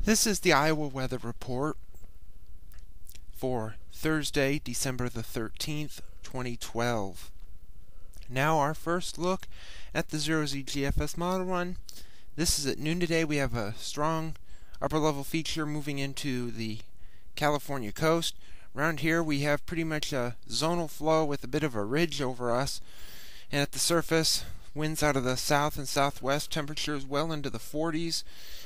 This is the Iowa weather report for Thursday, December the 13th, 2012. Now our first look at the 0Z GFS Model Run. This is at noon today. We have a strong upper level feature moving into the California coast. Around here we have pretty much a zonal flow with a bit of a ridge over us. And at the surface, winds out of the south and southwest, temperatures well into the 40s,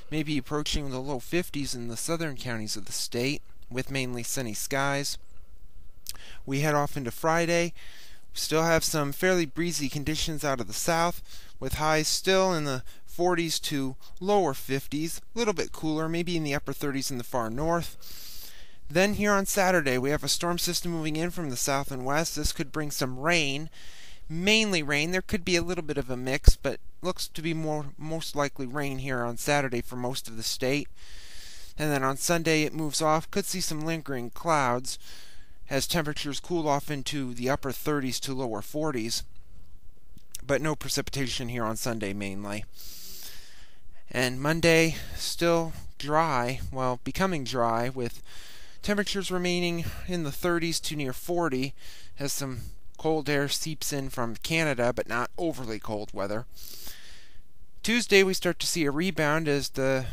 maybe approaching the low 50s in the southern counties of the state, with mainly sunny skies. We head off into Friday. Still have some fairly breezy conditions out of the south, with highs still in the 40s to lower 50s, a little bit cooler, maybe in the upper 30s in the far north. Then here on Saturday, we have a storm system moving in from the south and west. This could bring some rain. Mainly rain. There could be a little bit of a mix, but looks to be most likely rain here on Saturday for most of the state. And then on Sunday it moves off. Could see some lingering clouds as temperatures cool off into the upper 30s to lower 40s. But no precipitation here on Sunday mainly. And Monday still dry, well, becoming dry, with temperatures remaining in the 30s to near 40 as some cold air seeps in from Canada, but not overly cold weather. Tuesday we start to see a rebound as the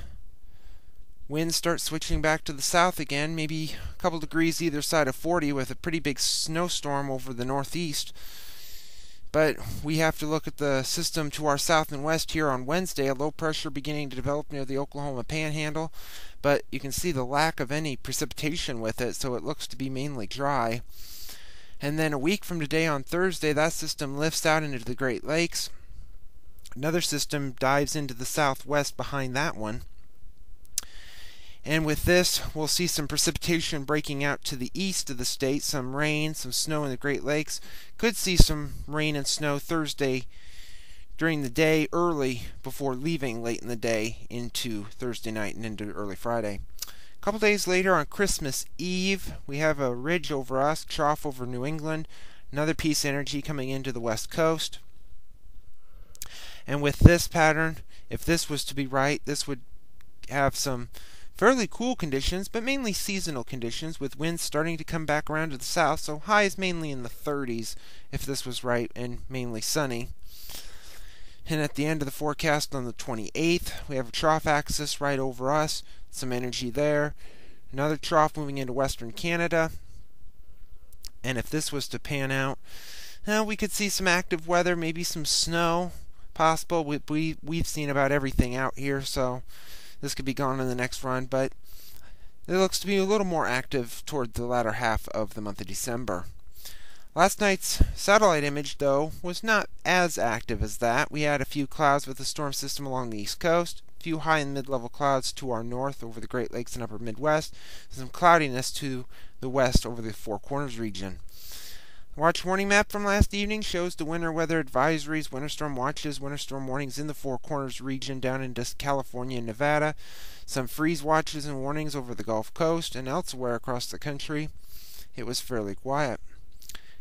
winds start switching back to the south again, maybe a couple degrees either side of 40 with a pretty big snowstorm over the northeast. But we have to look at the system to our south and west here on Wednesday, a low pressure beginning to develop near the Oklahoma Panhandle, but you can see the lack of any precipitation with it, so it looks to be mainly dry. And then a week from today on Thursday, that system lifts out into the Great Lakes. Another system dives into the southwest behind that one. And with this, we'll see some precipitation breaking out to the east of the state, some rain, some snow in the Great Lakes. Could see some rain and snow Thursday during the day early before leaving late in the day into Thursday night and into early Friday. A couple days later on Christmas Eve, we have a ridge over us, trough over New England, another piece of energy coming into the west coast. And with this pattern, if this was to be right, this would have some fairly cool conditions, but mainly seasonal conditions, with winds starting to come back around to the south, so highs mainly in the 30s if this was right, and mainly sunny. And at the end of the forecast on the 28th, we have a trough axis right over us, some energy there. Another trough moving into western Canada. And if this was to pan out, we could see some active weather, maybe some snow possible. We've seen about everything out here, so this could be gone in the next run, but it looks to be a little more active toward the latter half of the month of December. Last night's satellite image, though, was not as active as that. We had a few clouds with the storm system along the east coast, a few high and mid-level clouds to our north over the Great Lakes and upper Midwest, and some cloudiness to the west over the Four Corners region. The watch warning map from last evening shows the winter weather advisories, winter storm watches, winter storm warnings in the Four Corners region down into California and Nevada, some freeze watches and warnings over the Gulf Coast and elsewhere across the country. It was fairly quiet.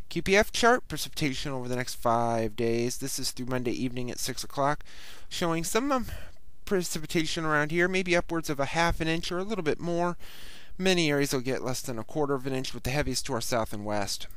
QPF chart, precipitation over the next 5 days. This is through Monday evening at 6 o'clock, showing some precipitation around here, maybe upwards of a half an inch or a little bit more. Many areas will get less than a quarter of an inch, with the heaviest to our south and west.